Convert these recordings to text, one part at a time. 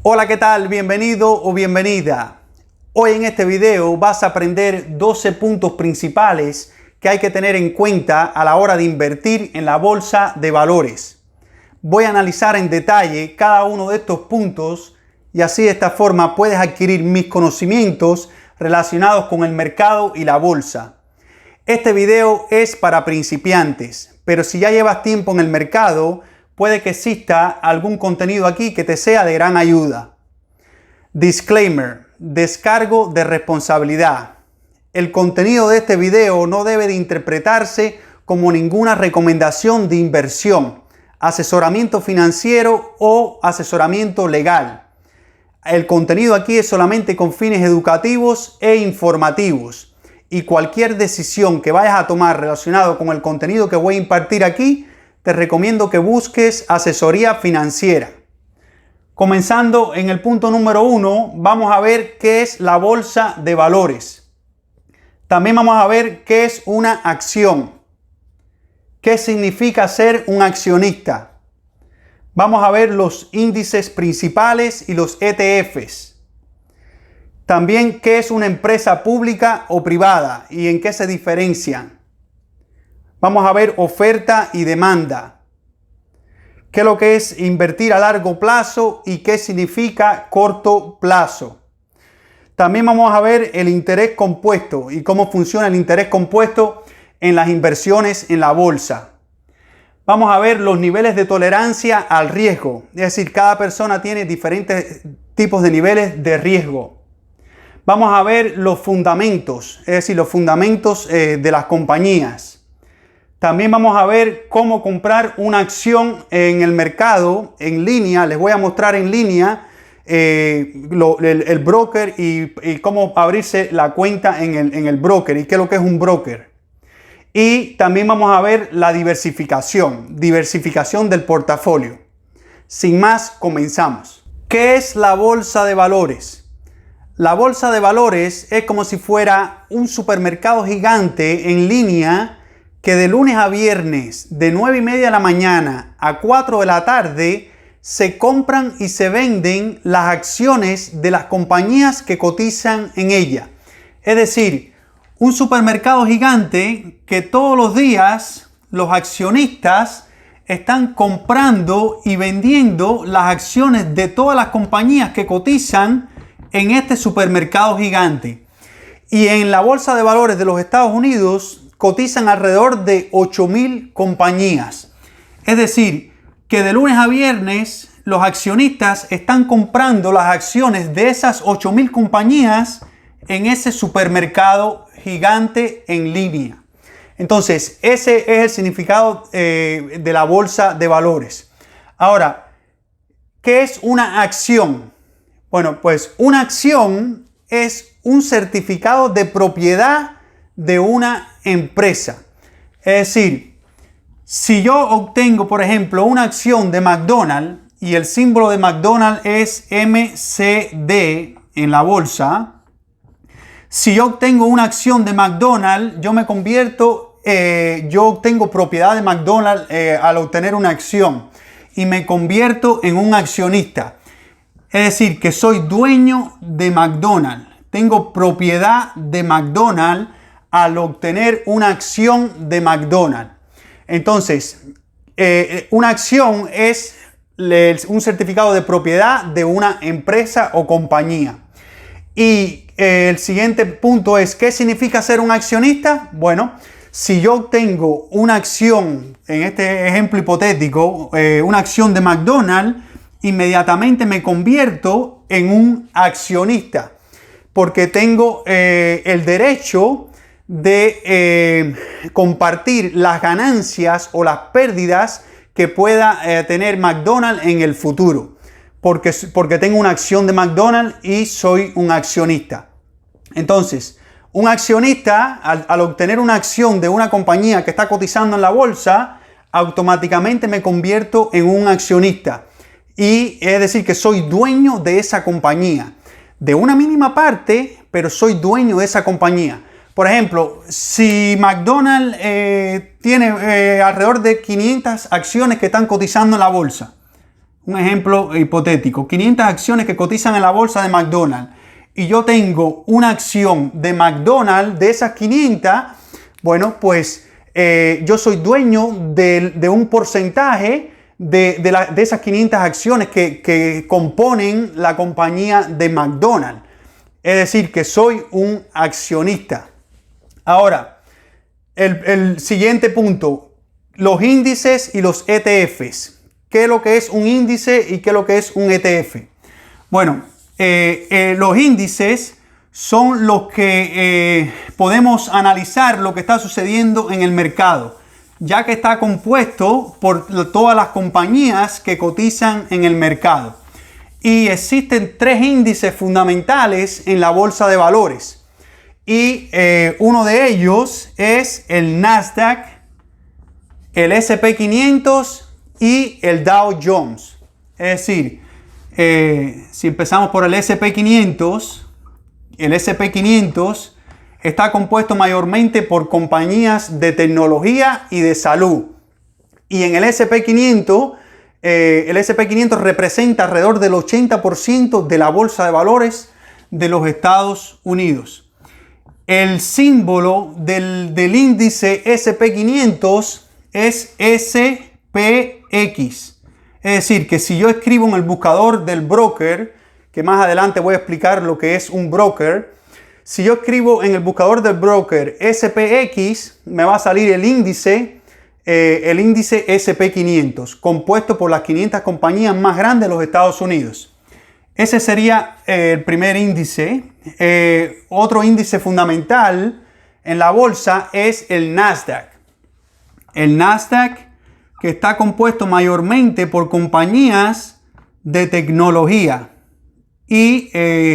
Hola, ¿qué tal? Bienvenido o bienvenida. Hoy en este video vas a aprender 12 puntos principales que hay que tener en cuenta a la hora de invertir en la bolsa de valores. Voy a analizar en detalle cada uno de estos puntos y así de esta forma puedes adquirir mis conocimientos relacionados con el mercado y la bolsa. Este video es para principiantes, pero si ya llevas tiempo en el mercado, puede que exista algún contenido aquí que te sea de gran ayuda. Disclaimer: descargo de responsabilidad. El contenido de este video no debe de interpretarse como ninguna recomendación de inversión, asesoramiento financiero o asesoramiento legal. El contenido aquí es solamente con fines educativos e informativos. Y cualquier decisión que vayas a tomar relacionado con el contenido que voy a impartir aquí, te recomiendo que busques asesoría financiera. Comenzando en el punto número 1, vamos a ver qué es la bolsa de valores. También vamos a ver qué es una acción. ¿Qué significa ser un accionista? Vamos a ver los índices principales y los ETFs. También qué es una empresa pública o privada y en qué se diferencian. Vamos a ver oferta y demanda. ¿Qué es lo que es invertir a largo plazo y qué significa corto plazo? También vamos a ver el interés compuesto y cómo funciona el interés compuesto en las inversiones en la bolsa. Vamos a ver los niveles de tolerancia al riesgo. Es decir, cada persona tiene diferentes tipos de niveles de riesgo. Vamos a ver los fundamentos, es decir, los fundamentos de las compañías. También vamos a ver cómo comprar una acción en el mercado en línea. Les voy a mostrar en línea el broker y cómo abrirse la cuenta en el broker y qué es lo que es un broker. Y también vamos a ver la diversificación del portafolio. Sin más, comenzamos. ¿Qué es la bolsa de valores? La bolsa de valores es como si fuera un supermercado gigante en línea que de lunes a viernes de 9:30 de la mañana a 4 de la tarde se compran y se venden las acciones de las compañías que cotizan en ella. Es decir, un supermercado gigante que todos los días los accionistas están comprando y vendiendo las acciones de todas las compañías que cotizan en este supermercado gigante. Y en la bolsa de valores de los Estados Unidos cotizan alrededor de 8,000 compañías. Es decir, que de lunes a viernes los accionistas están comprando las acciones de esas 8,000 compañías en ese supermercado gigante en línea. Entonces, ese es el significado de la bolsa de valores. Ahora, ¿qué es una acción? Bueno, pues una acción es un certificado de propiedad de una empresa. Es decir, si yo obtengo, por ejemplo, una acción de McDonald's y el símbolo de McDonald's es MCD en la bolsa, si yo obtengo una acción de McDonald's, yo obtengo propiedad de McDonald's al obtener una acción y me convierto en un accionista. Es decir, que soy dueño de McDonald's. Tengo propiedad de McDonald's al obtener una acción de McDonald's. Entonces, una acción es un certificado de propiedad de una empresa o compañía. Y el siguiente punto es, ¿qué significa ser un accionista? Bueno, si yo obtengo una acción, en este ejemplo hipotético, una acción de McDonald's, inmediatamente me convierto en un accionista porque tengo el derecho de compartir las ganancias o las pérdidas que pueda tener McDonald's en el futuro porque tengo una acción de McDonald's y soy un accionista. Entonces, un accionista al obtener una acción de una compañía que está cotizando en la bolsa, automáticamente me convierto en un accionista. Y es decir, que soy dueño de esa compañía. De una mínima parte, pero soy dueño de esa compañía. Por ejemplo, si McDonald's tiene alrededor de 500 acciones que están cotizando en la bolsa, un ejemplo hipotético, 500 acciones que cotizan en la bolsa de McDonald's y yo tengo una acción de McDonald's de esas 500, bueno, pues yo soy dueño de un porcentaje de esas 500 acciones que componen la compañía de McDonald's. Es decir, que soy un accionista. Ahora, el siguiente punto, los índices y los ETFs. ¿Qué es lo que es un índice y qué es lo que es un ETF? Bueno, los índices son los que podemos analizar lo que está sucediendo en el mercado, ya que está compuesto por todas las compañías que cotizan en el mercado. Y existen tres índices fundamentales en la bolsa de valores. Y uno de ellos es el Nasdaq, el S&P 500 y el Dow Jones. Es decir, si empezamos por el S&P 500, el S&P 500 está compuesto mayormente por compañías de tecnología y de salud. Y en el S&P 500, el S&P 500 representa alrededor del 80% de la bolsa de valores de los Estados Unidos. El símbolo del índice S&P 500 es SPX. Es decir, que si yo escribo en el buscador del broker, que más adelante voy a explicar lo que es un broker, si yo escribo en el buscador del broker SPX, me va a salir el índice S&P 500, compuesto por las 500 compañías más grandes de los Estados Unidos. Ese sería el primer índice. Otro índice fundamental en la bolsa es el Nasdaq. El Nasdaq, que está compuesto mayormente por compañías de tecnología y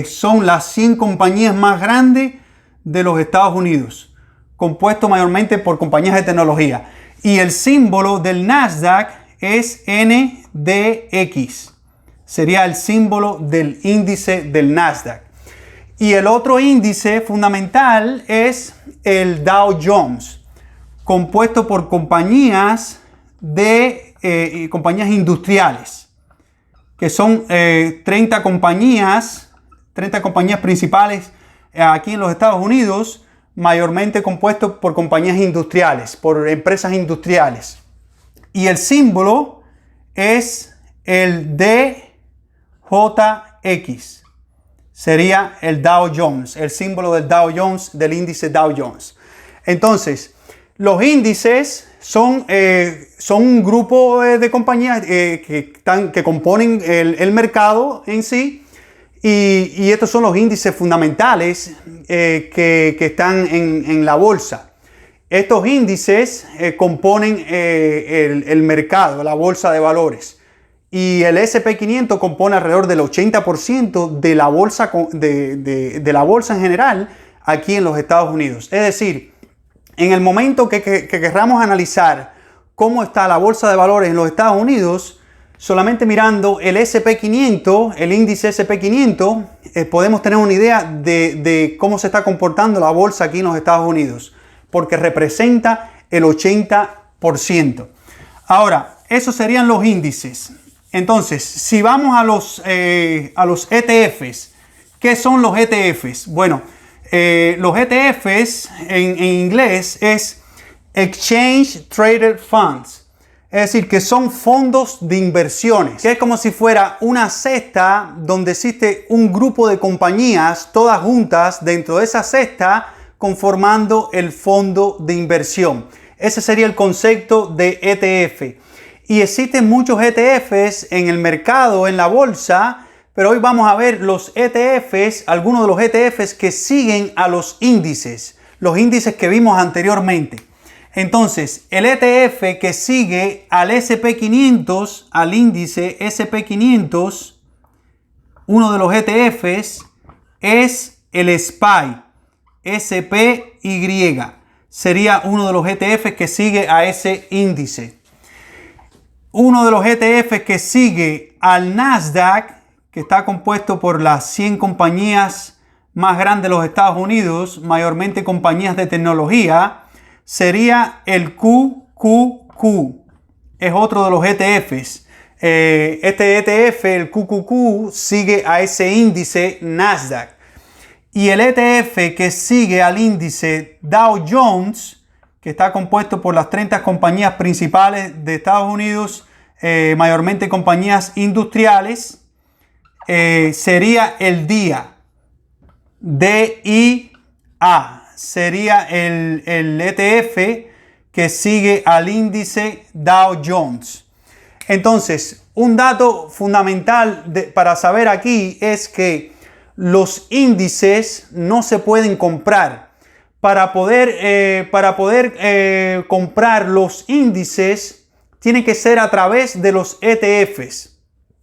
son las 100 compañías más grandes de los Estados Unidos, compuesto mayormente por compañías de tecnología. Y el símbolo del Nasdaq es NDX. Sería el símbolo del índice del Nasdaq. Y el otro índice fundamental es el Dow Jones, compuesto por compañías compañías industriales, que son 30 compañías principales aquí en los Estados Unidos, mayormente compuesto por compañías industriales, por empresas industriales. Y el símbolo es el DJX. Sería el Dow Jones, el símbolo del Dow Jones, del índice Dow Jones. Entonces, los índices son un grupo de compañías que componen el mercado en sí. Y estos son los índices fundamentales que están en la bolsa. Estos índices componen el mercado, la bolsa de valores. Y el S&P 500 compone alrededor del 80% de la bolsa, de la bolsa en general aquí en los Estados Unidos. Es decir, en el momento que querramos analizar cómo está la bolsa de valores en los Estados Unidos, solamente mirando el S&P 500, el índice S&P 500, podemos tener una idea de cómo se está comportando la bolsa aquí en los Estados Unidos, porque representa el 80%. Ahora, esos serían los índices. Entonces, si vamos a los ETFs, ¿qué son los ETFs? Bueno, los ETFs en inglés es Exchange Traded Funds. Es decir, que son fondos de inversiones, que es como si fuera una cesta donde existe un grupo de compañías todas juntas dentro de esa cesta conformando el fondo de inversión. Ese sería el concepto de ETF. Y existen muchos ETFs en el mercado, en la bolsa, pero hoy vamos a ver los ETFs, algunos de los ETFs que siguen a los índices que vimos anteriormente. Entonces, el ETF que sigue al S&P 500, al índice S&P 500, uno de los ETFs es el SPY, SPY. Sería uno de los ETFs que sigue a ese índice. Uno de los ETFs que sigue al Nasdaq, que está compuesto por las 100 compañías más grandes de los Estados Unidos, mayormente compañías de tecnología, sería el QQQ. Es otro de los ETFs. Este ETF, el QQQ, sigue a ese índice Nasdaq. Y el ETF que sigue al índice Dow Jones, que está compuesto por las 30 compañías principales de Estados Unidos, mayormente compañías industriales, sería el DIA. DIA sería el ETF que sigue al índice Dow Jones. Entonces, un dato fundamental para saber aquí es que los índices no se pueden comprar. Para poder comprar los índices, tiene que ser a través de los ETFs.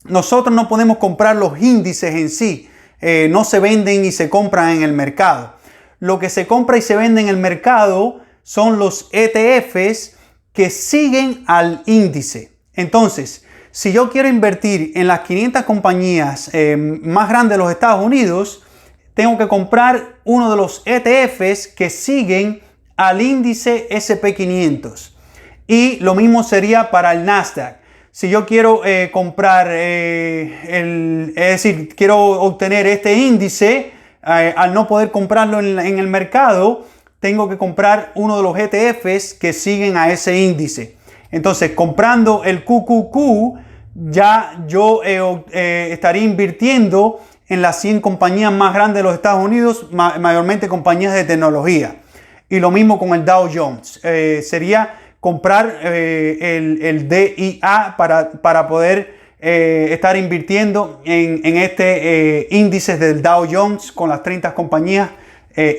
Nosotros no podemos comprar los índices en sí. No se venden y se compran en el mercado. Lo que se compra y se vende en el mercado son los ETFs que siguen al índice. Entonces, si yo quiero invertir en las 500 compañías más grandes de los Estados Unidos, tengo que comprar uno de los ETFs que siguen al índice S&P 500. Y lo mismo sería para el Nasdaq. Si yo quiero comprar, quiero obtener este índice, al no poder comprarlo en el mercado, tengo que comprar uno de los ETFs que siguen a ese índice. Entonces, comprando el QQQ, ya yo estaría invirtiendo en las 100 compañías más grandes de los Estados Unidos, mayormente compañías de tecnología. Y lo mismo con el Dow Jones. Sería comprar el DIA para poder estar invirtiendo en este índice del Dow Jones con las 30 compañías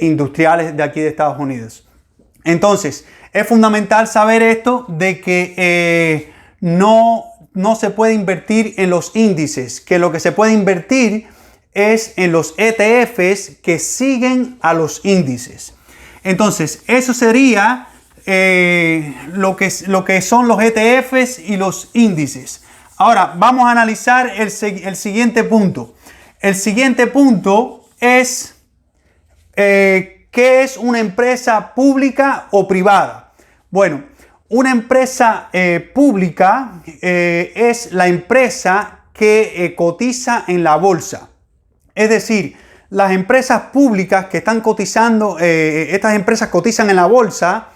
industriales de aquí de Estados Unidos. Entonces, es fundamental saber esto de que no se puede invertir en los índices, que lo que se puede invertir es en los ETFs que siguen a los índices. Entonces, eso sería lo que son los ETFs y los índices. Ahora, vamos a analizar el siguiente punto. El siguiente punto es ¿qué es una empresa pública o privada? Bueno, una empresa pública es la empresa que cotiza en la bolsa. Es decir, las empresas públicas que están cotizando, estas empresas cotizan en la bolsa,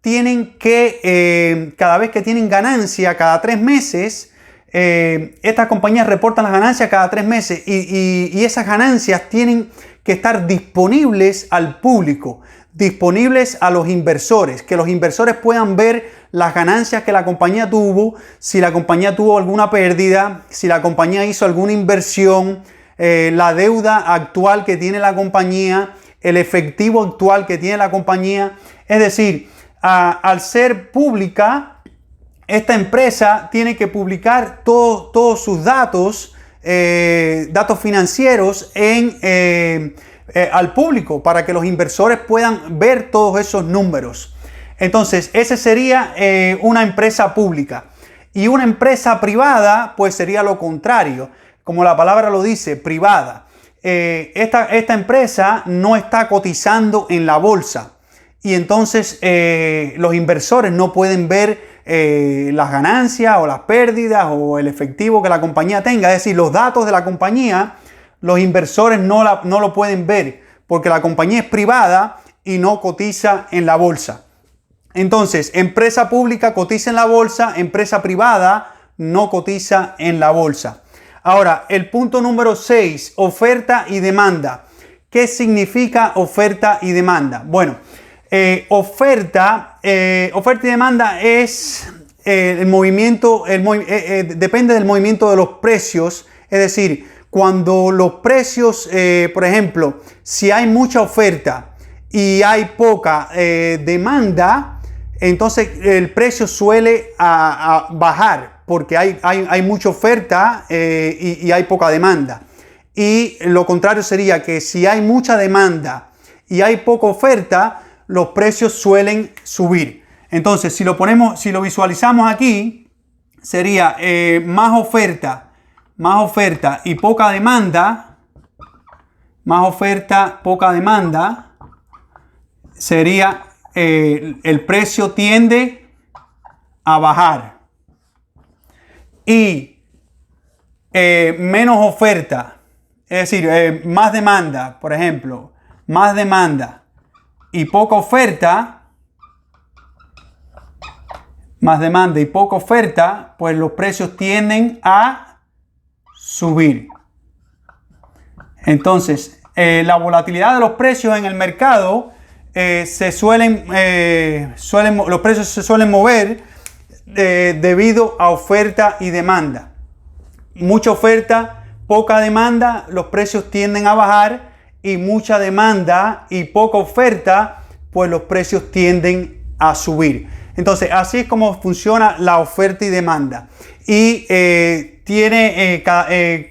tienen que, cada vez que tienen ganancia, cada 3 meses, estas compañías reportan las ganancias cada 3 meses y esas ganancias tienen que estar disponibles al público, disponibles a los inversores, que los inversores puedan ver las ganancias que la compañía tuvo, si la compañía tuvo alguna pérdida, si la compañía hizo alguna inversión, la deuda actual que tiene la compañía, el efectivo actual que tiene la compañía. Es decir, al ser pública, esta empresa tiene que publicar todos sus datos, datos financieros al público para que los inversores puedan ver todos esos números. Entonces, ese sería una empresa pública. Y una empresa privada, pues sería lo contrario. Como la palabra lo dice, privada. Esta empresa no está cotizando en la bolsa. Y entonces los inversores no pueden ver las ganancias o las pérdidas o el efectivo que la compañía tenga. Es decir, los datos de la compañía, los inversores no lo pueden ver porque la compañía es privada y no cotiza en la bolsa. Entonces, empresa pública cotiza en la bolsa, empresa privada no cotiza en la bolsa. Ahora, el punto número 6, oferta y demanda. ¿Qué significa oferta y demanda? Bueno, oferta y demanda es el movimiento, depende del movimiento de los precios. Es decir, cuando los precios, por ejemplo, si hay mucha oferta y hay poca demanda, entonces el precio suele bajar porque hay mucha oferta y hay poca demanda. Y lo contrario sería que si hay mucha demanda y hay poca oferta, los precios suelen subir. Entonces, si lo visualizamos aquí, sería más oferta y poca demanda. Más oferta, poca demanda. Sería el precio tiende a bajar. Y menos oferta, es decir, más demanda, por ejemplo, más demanda y poca oferta, más demanda y poca oferta, pues los precios tienden a subir. Entonces, la volatilidad de los precios en el mercado los precios se suelen mover debido a oferta y demanda. Mucha oferta, poca demanda, los precios tienden a bajar, y mucha demanda y poca oferta, pues los precios tienden a subir. Entonces, así es como funciona la oferta y demanda. Y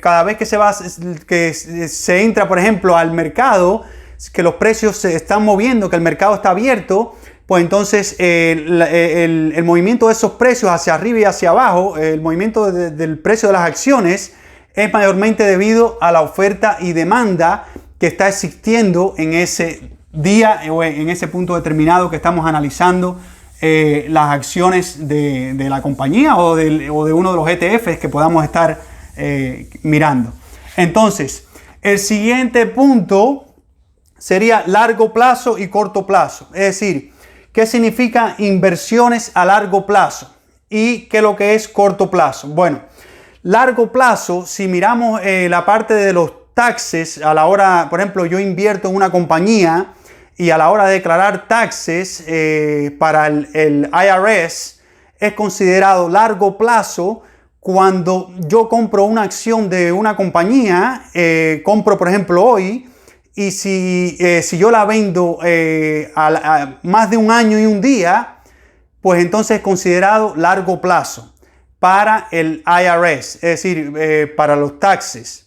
cada vez que se entra, por ejemplo, al mercado, que los precios se están moviendo, que el mercado está abierto, pues entonces el movimiento de esos precios hacia arriba y hacia abajo, el movimiento del precio de las acciones, es mayormente debido a la oferta y demanda que está existiendo en ese día o en ese punto determinado que estamos analizando las acciones de la compañía o de uno de los ETFs que podamos estar mirando. Entonces, el siguiente punto sería largo plazo y corto plazo. Es decir, ¿qué significa inversiones a largo plazo? ¿Y qué es lo que es corto plazo? Bueno, largo plazo, si miramos la parte de los taxes, a la hora, por ejemplo, yo invierto en una compañía y a la hora de declarar taxes para el IRS, es considerado largo plazo cuando yo compro una acción de una compañía, compro por ejemplo hoy, y si yo la vendo a más de un año y un día, pues entonces es considerado largo plazo para el IRS, es decir, para los taxes,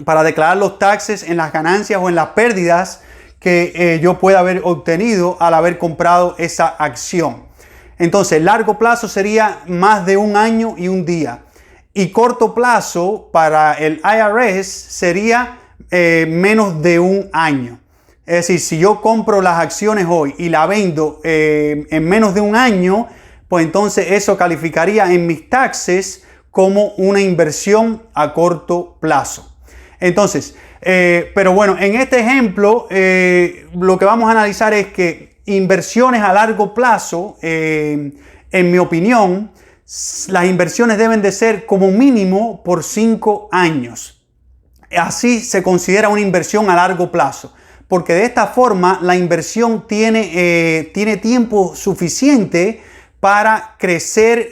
para declarar los taxes en las ganancias o en las pérdidas que yo pueda haber obtenido al haber comprado esa acción. Entonces, largo plazo sería más de un año y un día. Y corto plazo para el IRS sería menos de un año. Es decir, si yo compro las acciones hoy y la vendo en menos de un año, pues entonces eso calificaría en mis taxes como una inversión a corto plazo. Entonces, pero bueno, en este ejemplo, lo que vamos a analizar es que inversiones a largo plazo, en mi opinión, las inversiones deben de ser como mínimo por 5 años. Así se considera una inversión a largo plazo, porque de esta forma la inversión tiene tiempo suficiente para crecer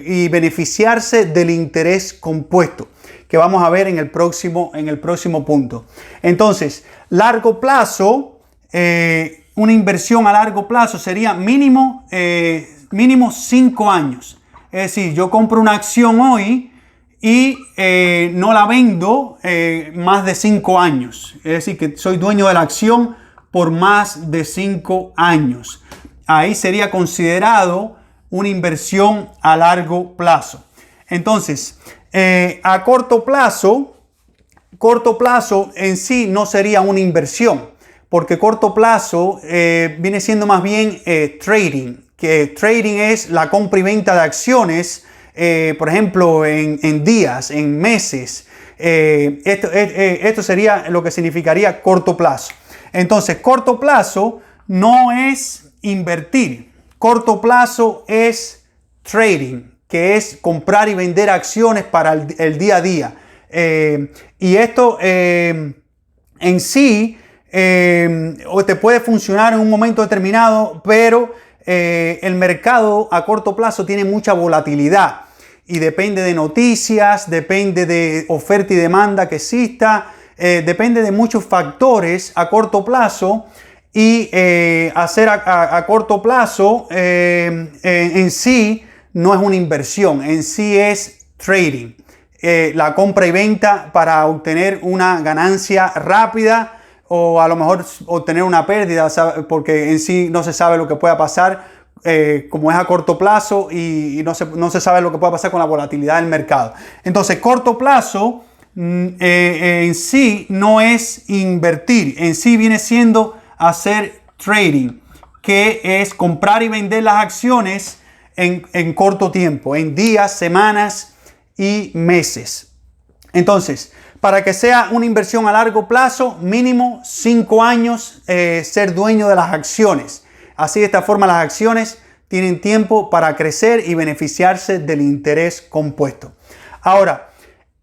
y beneficiarse del interés compuesto, que vamos a ver en el próximo punto. Entonces, largo plazo, una inversión a largo plazo sería mínimo 5 años. Es decir, yo compro una acción hoy y no la vendo más de 5 años. Es decir, que soy dueño de la acción por más de 5 años. Ahí sería considerado una inversión a largo plazo. Entonces, a corto plazo en sí no sería una inversión, porque corto plazo viene siendo más bien trading, que trading es la compra y venta de acciones, por ejemplo, en días, en meses. Esto sería lo que significaría corto plazo. Entonces, corto plazo no es invertir. Corto plazo es trading, que es comprar y vender acciones para el día a día. Y esto en sí te puede funcionar en un momento determinado, pero el mercado a corto plazo tiene mucha volatilidad y depende de noticias, depende de oferta y demanda que exista, depende de muchos factores a corto plazo. Y hacer a corto plazo en sí no es una inversión, en sí es trading, la compra y venta para obtener una ganancia rápida o a lo mejor obtener una pérdida, porque en sí no se sabe lo que pueda pasar, como es a corto plazo, y no se sabe lo que pueda pasar con la volatilidad del mercado. Entonces, corto plazo en sí no es invertir, en sí viene siendo hacer trading, que es comprar y vender las acciones en corto tiempo, en días, semanas y meses. Entonces, para que sea una inversión a largo plazo, mínimo 5 años ser dueño de las acciones. Así de esta forma las acciones tienen tiempo para crecer y beneficiarse del interés compuesto. Ahora,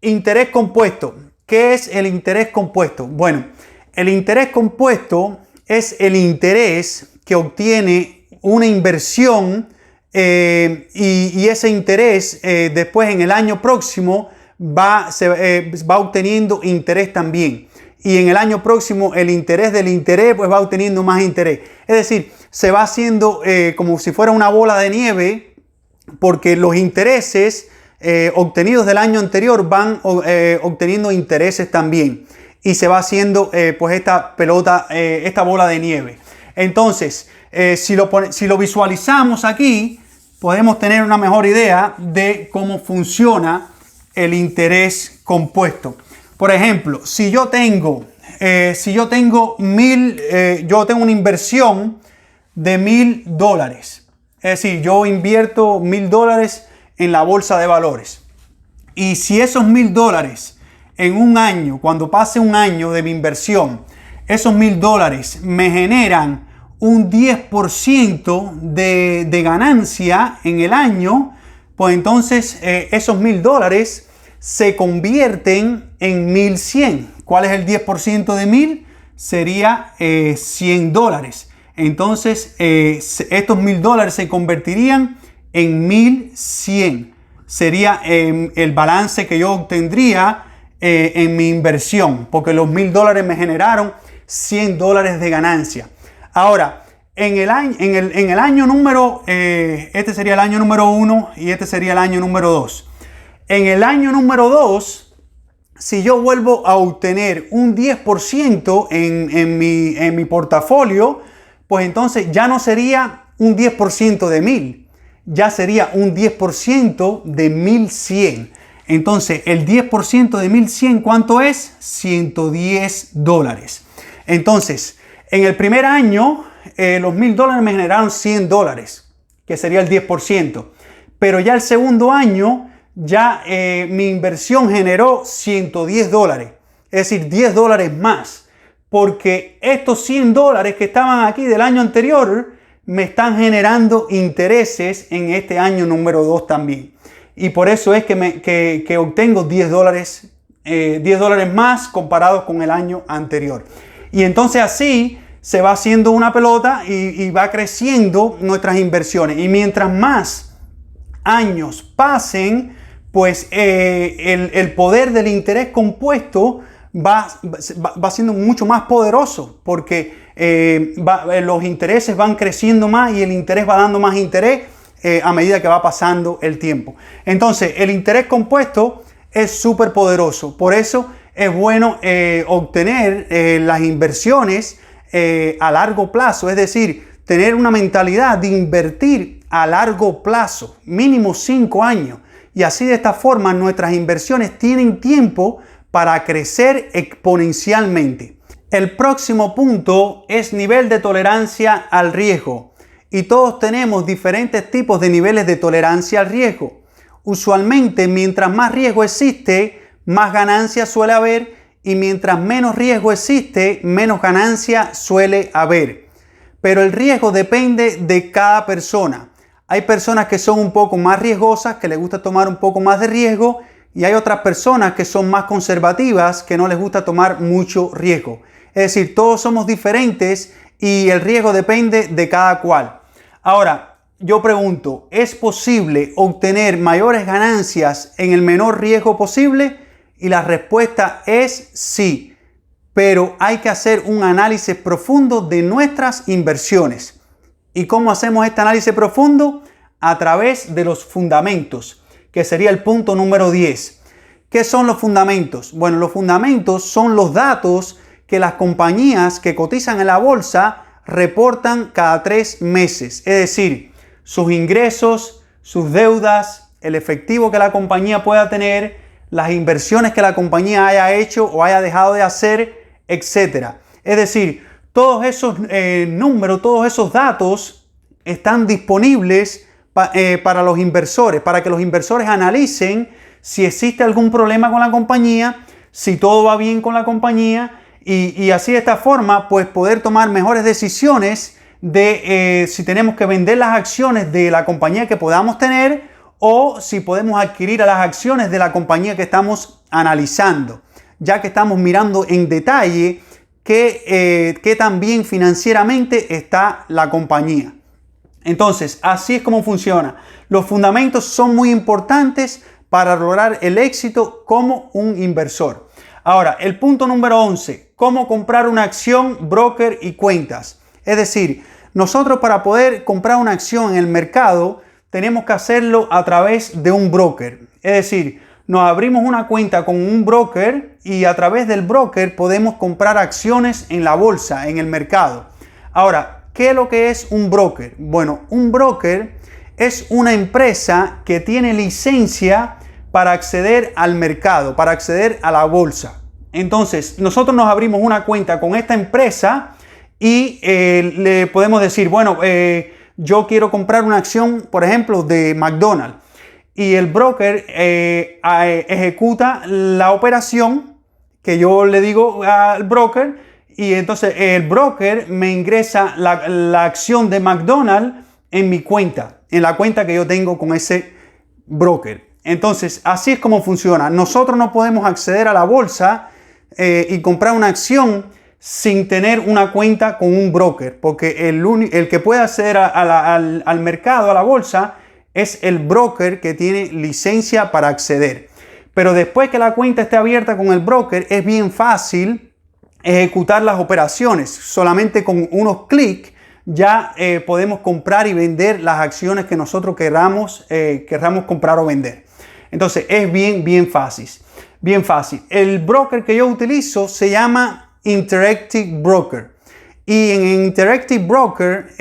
interés compuesto. ¿Qué es el interés compuesto? Bueno, el interés compuesto es el interés que obtiene una inversión y ese interés después en el año próximo va obteniendo interés también. Y en el año próximo el interés del interés pues va obteniendo más interés. Es decir, se va haciendo como si fuera una bola de nieve, porque los intereses obtenidos del año anterior van obteniendo intereses también. Y se va haciendo pues esta pelota, esta bola de nieve. Entonces, si lo visualizamos aquí, podemos tener una mejor idea de cómo funciona el interés compuesto. Por ejemplo, si yo tengo una inversión de $1,000. Es decir, yo invierto $1,000 en la bolsa de valores. Y si esos $1,000 en un año, cuando pase un año de mi inversión, esos $1,000 me generan un 10% de ganancia en el año, pues entonces esos $1,000 se convierten en 1,100. ¿Cuál es el 10% de 1,000? Sería $100. Entonces estos $1,000 se convertirían en 1,100. Sería el balance que yo obtendría en mi inversión, porque los $1,000 me generaron $100 de ganancia. Ahora, en el año número, este sería el año número 1 y este sería el año número 2. En el año número 2, si yo vuelvo a obtener un 10% en mi portafolio, pues entonces ya no sería un 10% de 1,000, ya sería un 10% de 1,100. Entonces, el 10% de 1,100, ¿cuánto es? $110. Entonces, en el primer año, los $1,000 me generaron $100, que sería el 10%. Pero ya el segundo año, ya mi inversión generó $110. Es decir, $10 más. Porque estos $100 que estaban aquí del año anterior me están generando intereses en este año número 2 también. Y por eso es que obtengo $10 más comparados con el año anterior. Y entonces así se va haciendo una pelota y va creciendo nuestras inversiones. Y mientras más años pasen, pues el poder del interés compuesto va siendo mucho más poderoso, porque los intereses van creciendo más y el interés va dando más interés a medida que va pasando el tiempo. Entonces, el interés compuesto es súper poderoso. Por eso es bueno obtener las inversiones a largo plazo, es decir, tener una mentalidad de invertir a largo plazo, mínimo 5 años. Y así de esta forma nuestras inversiones tienen tiempo para crecer exponencialmente. El próximo punto es nivel de tolerancia al riesgo. Y todos tenemos diferentes tipos de niveles de tolerancia al riesgo. Usualmente, mientras más riesgo existe, más ganancia suele haber, y mientras menos riesgo existe, menos ganancia suele haber. Pero el riesgo depende de cada persona. Hay personas que son un poco más riesgosas, que les gusta tomar un poco más de riesgo, y hay otras personas que son más conservativas, que no les gusta tomar mucho riesgo. Es decir, todos somos diferentes y el riesgo depende de cada cual. Ahora, yo pregunto, ¿es posible obtener mayores ganancias en el menor riesgo posible? Y la respuesta es sí, pero hay que hacer un análisis profundo de nuestras inversiones. ¿Y cómo hacemos este análisis profundo? A través de los fundamentos, que sería el punto número 10. ¿Qué son los fundamentos? Bueno, los fundamentos son los datos que las compañías que cotizan en la bolsa reportan cada 3 meses. Es decir, sus ingresos, sus deudas, el efectivo que la compañía pueda tener, las inversiones que la compañía haya hecho o haya dejado de hacer, etc. Es decir, todos esos números, todos esos datos están disponibles para los inversores, para que los inversores analicen si existe algún problema con la compañía, si todo va bien con la compañía y así de esta forma pues poder tomar mejores decisiones de si tenemos que vender las acciones de la compañía que podamos tener o si podemos adquirir a las acciones de la compañía que estamos analizando, ya que estamos mirando en detalle qué tan bien financieramente está la compañía. Entonces, así es como funciona. Los fundamentos son muy importantes para lograr el éxito como un inversor. Ahora, el punto número 11, cómo comprar una acción, broker y cuentas. Es decir, nosotros para poder comprar una acción en el mercado, tenemos que hacerlo a través de un broker. Es decir, nos abrimos una cuenta con un broker y a través del broker podemos comprar acciones en la bolsa, en el mercado. Ahora, ¿qué es lo que es un broker? Bueno, un broker es una empresa que tiene licencia para acceder al mercado, para acceder a la bolsa. Entonces, nosotros nos abrimos una cuenta con esta empresa y le podemos decir, bueno, yo quiero comprar una acción, por ejemplo, de McDonald's. Y el broker ejecuta la operación que yo le digo al broker y entonces el broker me ingresa la acción de McDonald's en mi cuenta, en la cuenta que yo tengo con ese broker. Entonces, así es como funciona. Nosotros no podemos acceder a la bolsa y comprar una acción sin tener una cuenta con un broker, porque el que puede acceder al mercado, a la bolsa, es el broker que tiene licencia para acceder. Pero después que la cuenta esté abierta con el broker, es bien fácil ejecutar las operaciones. Solamente con unos clics ya podemos comprar y vender las acciones que nosotros querramos comprar o vender. Entonces es bien fácil. Bien fácil. El broker que yo utilizo se llama Interactive Broker. Y en Interactive Broker,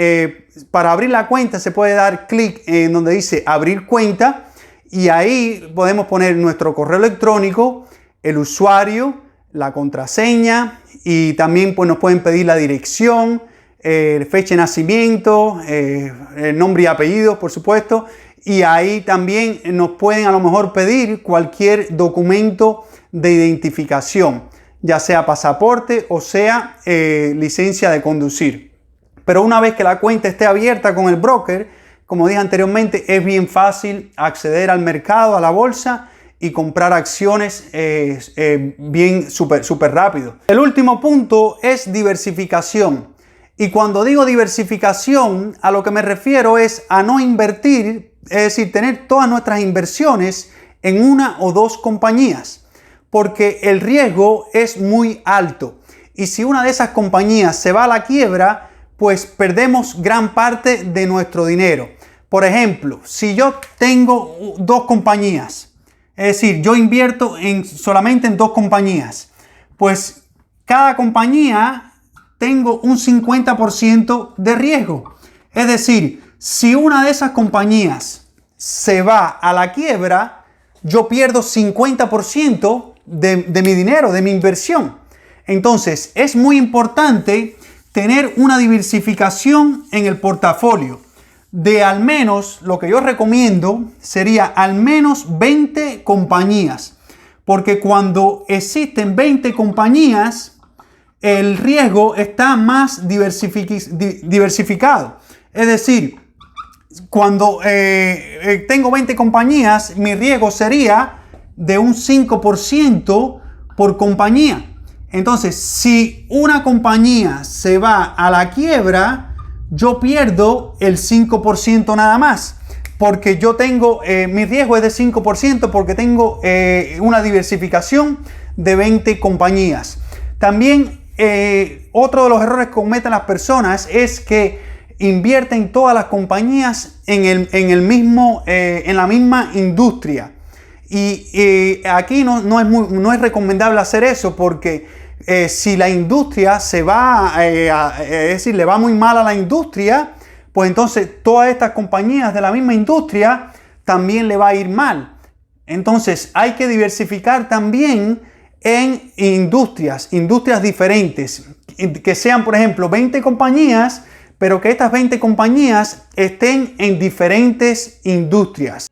para abrir la cuenta se puede dar clic en donde dice abrir cuenta y ahí podemos poner nuestro correo electrónico, el usuario, la contraseña y también pues, nos pueden pedir la dirección, fecha de nacimiento, el nombre y apellido, por supuesto. Y ahí también nos pueden a lo mejor pedir cualquier documento de identificación, ya sea pasaporte o sea licencia de conducir. Pero una vez que la cuenta esté abierta con el broker, como dije anteriormente, es bien fácil acceder al mercado, a la bolsa y comprar acciones bien súper rápido. El último punto es diversificación. Y cuando digo diversificación, a lo que me refiero es a no invertir, es decir, tener todas nuestras inversiones en una o dos compañías, porque el riesgo es muy alto. Y si una de esas compañías se va a la quiebra, pues perdemos gran parte de nuestro dinero. Por ejemplo, si yo tengo dos compañías, es decir, yo invierto solamente en dos compañías, pues cada compañía tengo un 50% de riesgo. Es decir, si una de esas compañías se va a la quiebra, yo pierdo 50% de mi dinero, de mi inversión. Entonces, es muy importante tener una diversificación en el portafolio de al menos, lo que yo recomiendo sería al menos 20 compañías, porque cuando existen 20 compañías, el riesgo está más diversificado. Es decir, cuando tengo 20 compañías, mi riesgo sería de un 5% por compañía. Entonces, si una compañía se va a la quiebra, yo pierdo el 5% nada más. Porque yo tengo, mi riesgo es de 5% porque tengo una diversificación de 20 compañías. También, otro de los errores que cometen las personas es que invierten todas las compañías en la misma industria. Y aquí no es recomendable hacer eso porque si la industria se va, es decir, le va muy mal a la industria, pues entonces todas estas compañías de la misma industria también le va a ir mal. Entonces hay que diversificar también en industrias diferentes, que sean, por ejemplo, 20 compañías, pero que estas 20 compañías estén en diferentes industrias.